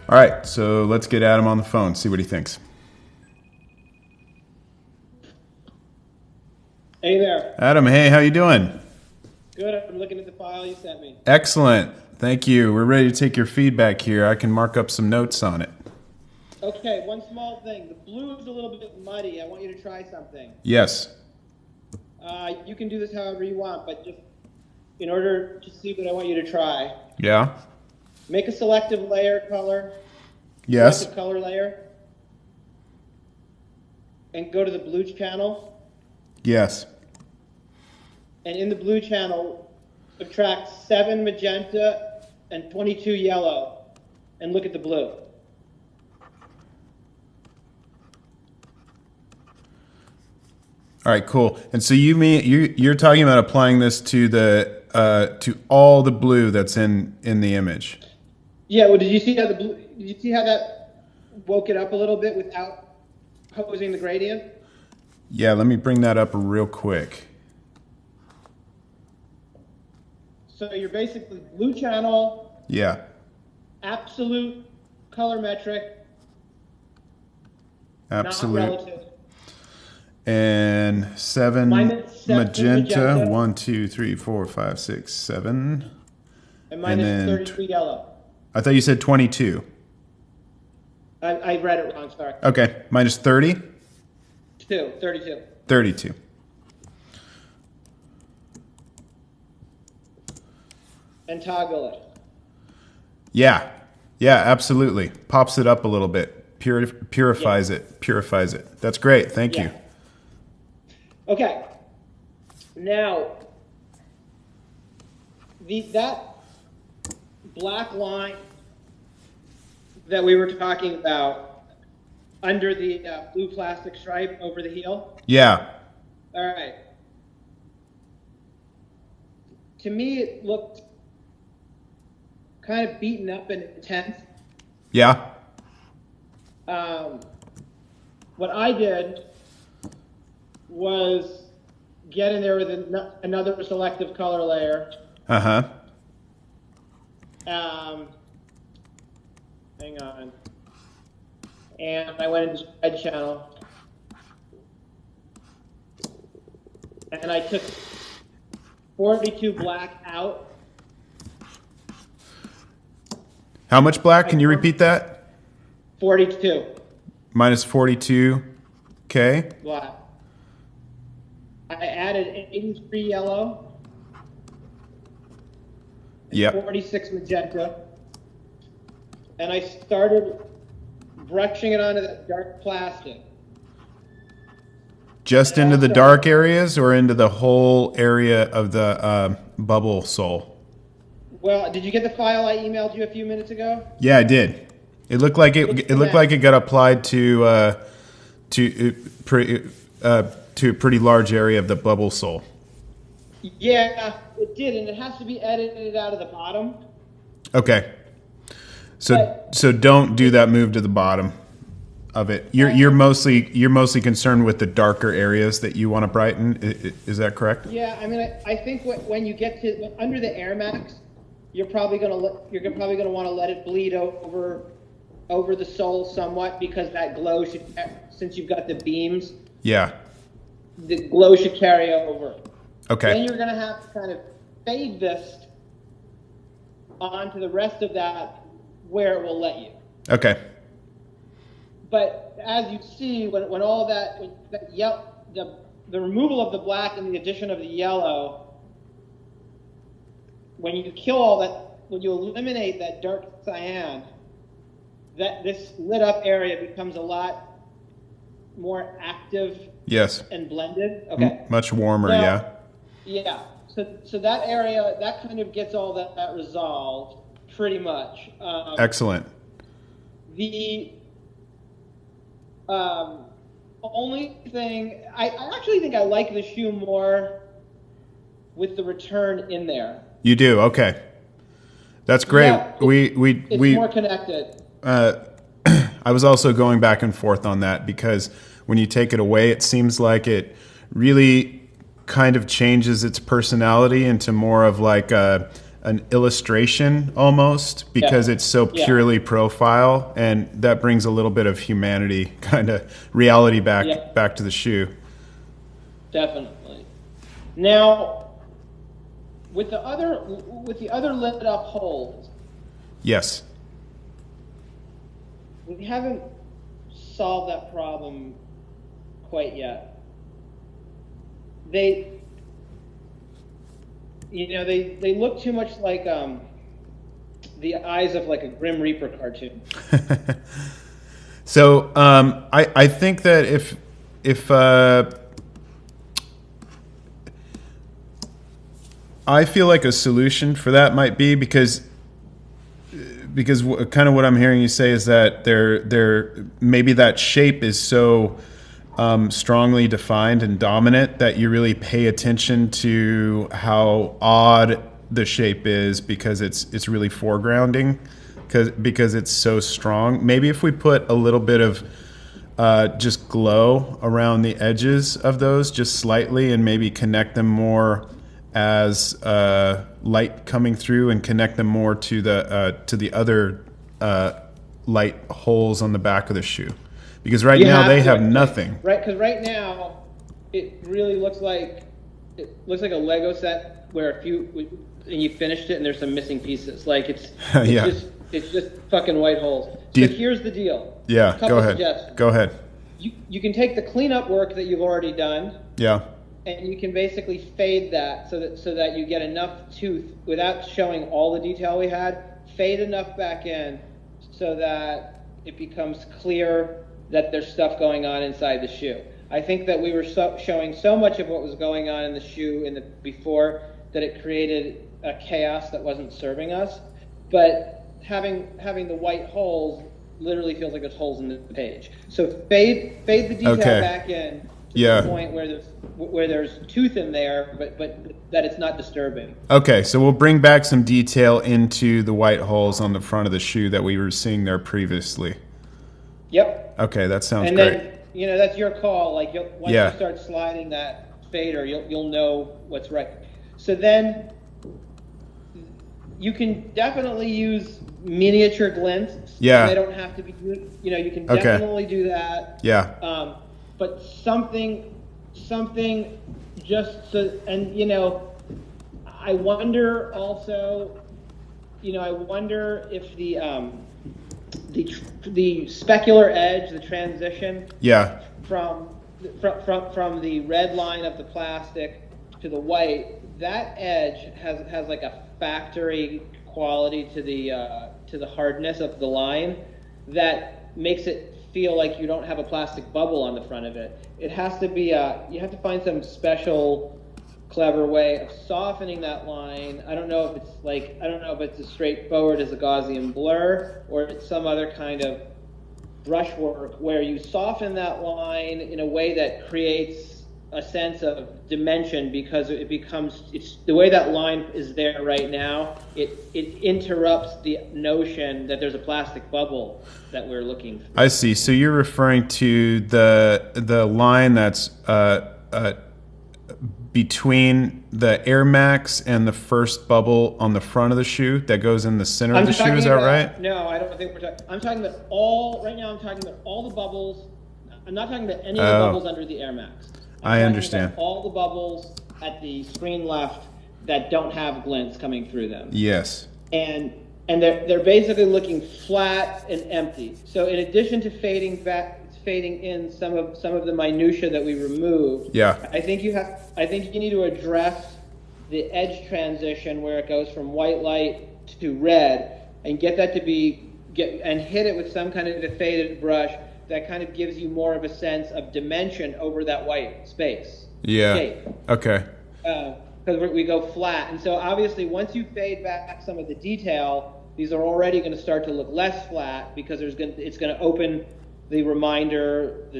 All right, so let's get Adam on the phone, see what he thinks. Hey there. Adam, hey, how you doing? Good. I'm looking at the file you sent me. Excellent. Thank you. We're ready to take your feedback here. I can mark up some notes on it. Okay, one small thing. The blue is a little bit muddy. I want you to try something. Yes. You can do this however you want, but just in order to see what I want you to try, Yeah. make a selective layer color. Yes. Selective color layer. And go to the blue channel. Yes. And in the blue channel, subtract 7 magenta and 22 yellow. And look at the blue. All right, cool. And so you're talking about applying this to the to all the blue that's in the image. Yeah. Well, did you see how that woke it up a little bit without posing the gradient? Yeah, let me bring that up real quick. So you're basically blue channel, Yeah. absolute color metric, Absolute. not relative. And 7 Minus 7 magenta. 1, 2, 3, 4, 5, 6, 7. And minus then 33 yellow. I thought you said 22. I read it wrong, sorry. Okay, minus 30? 32. 32. And toggle it. Yeah, absolutely. Pops it up a little bit. Purifies it. Purifies it. That's great. Thank you. Okay. Now, that black line that we were talking about under the blue plastic stripe over the heel. Yeah. All right. To me, it looked kind of beaten up and intense. Yeah. What I did was get in there with another selective color layer. Uh-huh. Hang on. And I went into red channel. And I took 42 black out. How much black? Can you repeat that? 42 Minus 42. Okay. black. I added 83 yellow. Yep. 46 magenta. And I started brushing it onto that dark plastic. Just into the dark areas or into the whole area of the bubble sole? Well, did you get the file I emailed you a few minutes ago? Yeah, I did. It looked like it looked like it got applied to a pretty large area of the bubble sole. Yeah, it did, and it has to be edited out of the bottom. Okay. So don't do that move to the bottom of it. You're mostly concerned with the darker areas that you want to brighten. Is that correct? Yeah, I mean, I think when you get to under the Air Max, you're probably gonna want to let it bleed over the sole somewhat, because that glow should, since you've got the beams. Yeah. The glow should carry over. Okay. Then you're gonna have to kind of fade this onto the rest of that where it will let you. Okay. But as you see, when all that, the removal of the black and the addition of the yellow, when you kill all that, when you eliminate that dark cyan, this lit up area becomes a lot more active. Yes. And blended. Okay. Much warmer. Now, Yeah. Yeah. So that area, that kind of gets all that resolved pretty much. Excellent. The only thing, I actually think I like the shoe more with the return in there. You do? Okay. That's great. Yeah, it's more connected. I was also going back and forth on that, because when you take it away, it seems like it really kind of changes its personality into more of like a an illustration almost, because it's so purely profile, and that brings a little bit of humanity, kind of reality back to the shoe. Definitely. Now, with the other lit up holes, yes, we haven't solved that problem quite yet. They look too much like the eyes of like a Grim Reaper cartoon. So I think that if I feel like a solution for that might be because kind of what I'm hearing you say is that there maybe that shape is so strongly defined and dominant that you really pay attention to how odd the shape is because it's really foregrounding because it's so strong. Maybe if we put a little bit of just glow around the edges of those just slightly and maybe connect them more as light coming through and connect them more to the other light holes on the back of the shoe. Because right now they have nothing. Right, because right now it really looks like a Lego set where and you finished it and there's some missing pieces. Like it's just fucking white holes. So here's the deal. Yeah, go ahead. Go ahead. You can take the cleanup work that you've already done. Yeah. And you can basically fade that so that you get enough tooth without showing all the detail we had. Fade enough back in so that it becomes clear that there's stuff going on inside the shoe. I think that we were showing so much of what was going on in the shoe before that it created a chaos that wasn't serving us. But having the white holes literally feels like there's holes in the page. So fade the detail back in to the point where there's tooth in there, but that it's not disturbing. Okay, so we'll bring back some detail into the white holes on the front of the shoe that we were seeing there previously. Yep. Okay, that sounds great. And then, that's your call. Like, once you start sliding that fader, you'll know what's right. So then, you can definitely use miniature glints. Yeah. They don't have to be, you can definitely do that. Yeah. But something just so, and I wonder also, if the specular edge, the transition from the red line of the plastic to the white, that edge has like a factory quality to the hardness of the line that makes it feel like you don't have a plastic bubble on the front of it. It has to be you have to find some special clever way of softening that line. I don't know if it's as straightforward as a Gaussian blur or it's some other kind of brushwork where you soften that line in a way that creates a sense of dimension because it's the way that line is there right now. It interrupts the notion that there's a plastic bubble that we're looking for. I see. So you're referring to the line that's between the Air Max and the first bubble on the front of the shoe that goes in the center of the shoe. Is that right? No, I don't think we're talking. I'm talking about all the bubbles. I'm not talking about any of the bubbles under the Air Max. I understand. All the bubbles at the screen left that don't have glints coming through them. Yes. And they're basically looking flat and empty. So in addition to fading in some of the minutia that we removed, I think you need to address the edge transition where it goes from white light to red and get that to and hit it with some kind of a faded brush that kind of gives you more of a sense of dimension over that white space. Yeah. Shape. Okay. Because we go flat. And so obviously once you fade back some of the detail, these are already going to start to look less flat because it's going to open the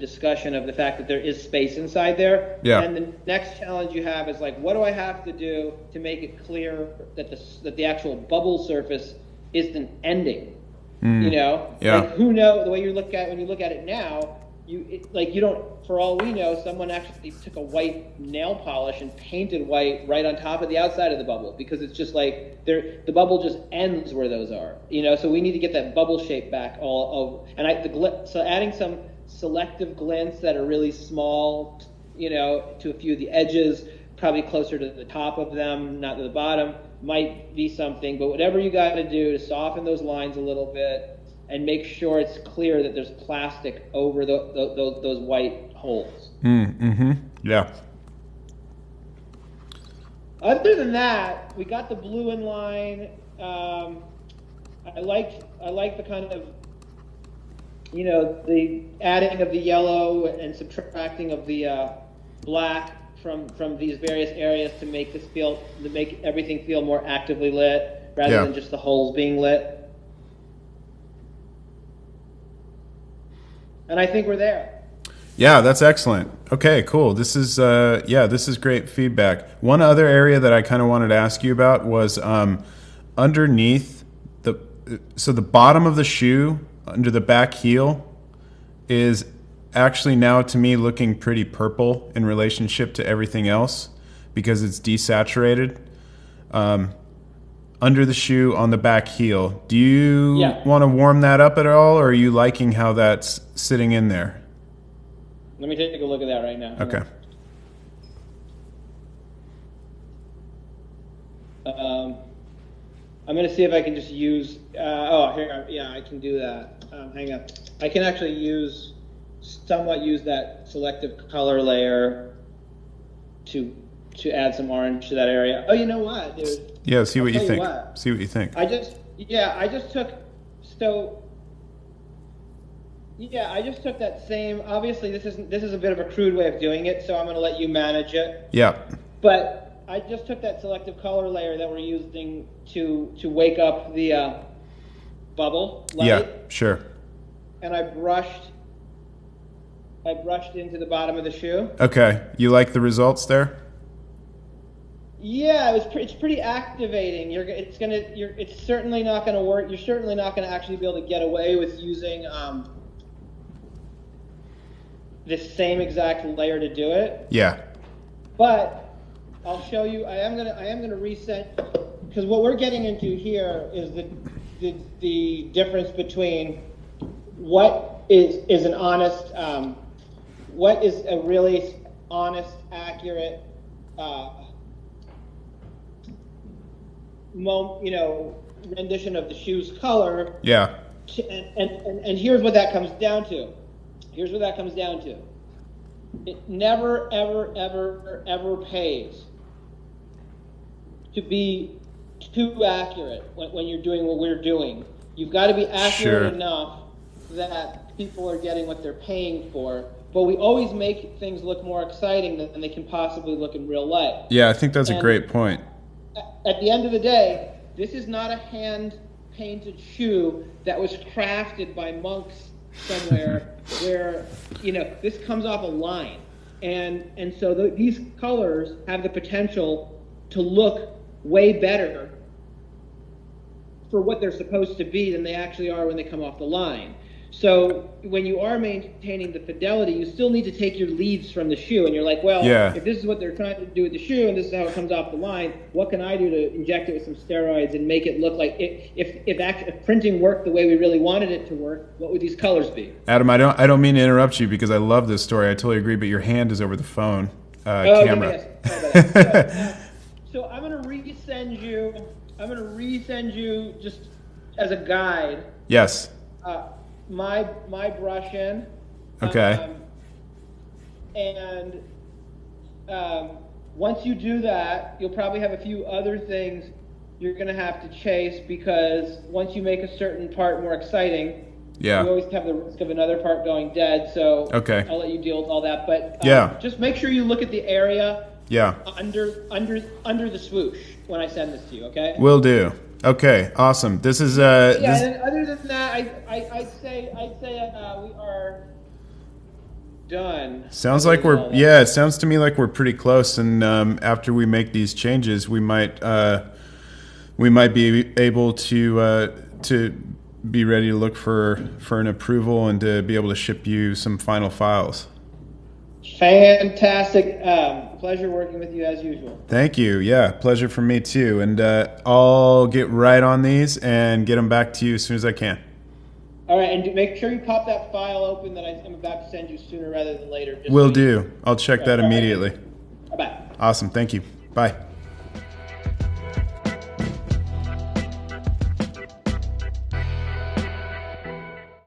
discussion of the fact that there is space inside there. Yeah. And the next challenge you have is like, what do I have to do to make it clear that the actual bubble surface isn't ending? Yeah. Like who knows? The way when you look at it now, like you don't. For all we know, someone actually took a white nail polish and painted white right on top of the outside of the bubble, because it's just like the bubble just ends where those are. So we need to get that bubble shape back all over. And so adding some selective glints that are really small, to a few of the edges, probably closer to the top of them, not to the bottom, might be something. But whatever you got to do to soften those lines a little bit and make sure it's clear that there's plastic over those white holes. Mm-hmm. Yeah. Other than that, we got the blue in line. I like the kind of, the adding of the yellow and subtracting of the black from these various areas to make everything feel more actively lit rather than just the holes being lit. And I think we're there. Yeah, that's excellent. Okay, cool. This is this is great feedback. One other area that I kind of wanted to ask you about was underneath the bottom of the shoe under the back heel is actually now to me looking pretty purple in relationship to everything else because it's desaturated. Under the shoe on the back heel. Do you want to warm that up at all, or are you liking how that's sitting in there? Let me take a look at that right now. Okay. I'm going to see if I can just use... I can do that. Hang on. I can actually somewhat use that selective color layer to add some orange to that area. Oh, you know what, dude? Yeah, see what you think. See what you think. I just took that same. Obviously, this is a bit of a crude way of doing it, so I'm going to let you manage it. Yeah. But I just took that selective color layer that we're using to wake up the bubble light. Yeah, sure. And I brushed into the bottom of the shoe. Okay, you like the results there? Yeah, it's pretty activating. It's certainly not going to work. You're certainly not going to actually be able to get away with using this same exact layer to do it. Yeah. But I'll show you. I am gonna reset, because what we're getting into here is the difference between what is an honest, what is a really honest, accurate. Rendition of the shoe's color. Yeah. And here's what that comes down to. It never, ever, ever, ever pays to be too accurate when you're doing what we're doing. You've got to be accurate enough that people are getting what they're paying for. But we always make things look more exciting than they can possibly look in real life. Yeah, I think that's a great point. At the end of the day, this is not a hand-painted shoe that was crafted by monks somewhere where, this comes off a line. And so these colors have the potential to look way better for what they're supposed to be than they actually are when they come off the line. So when you are maintaining the fidelity, you still need to take your leads from the shoe, and you're like, well, if this is what they're trying to do with the shoe, and this is how it comes off the line, what can I do to inject it with some steroids and make it look like if printing worked the way we really wanted it to work, what would these colors be? Adam, I don't mean to interrupt you because I love this story. I totally agree, but your hand is over the phone camera. So I'm going to resend you just as a guide. Yes. My brush in. Okay. Once you do that, you'll probably have a few other things you're going to have to chase, because once you make a certain part more exciting, you always have the risk of another part going dead. So I'll let you deal with all that. But just make sure you look at the area under the swoosh when I send this to you. Okay. Will do. Okay, awesome. This is and other than that, I'd say we are done. Sounds like it sounds to me like we're pretty close, and after we make these changes, we might be able to be ready to look for an approval and to be able to ship you some final files. Fantastic. Pleasure working with you as usual. Thank you. Yeah, pleasure for me too. And I'll get right on these and get them back to you as soon as I can. All right, and make sure you pop that file open that I'm about to send you sooner rather than later. Will do. I'll check that immediately. Bye-bye. Awesome. Thank you. Bye.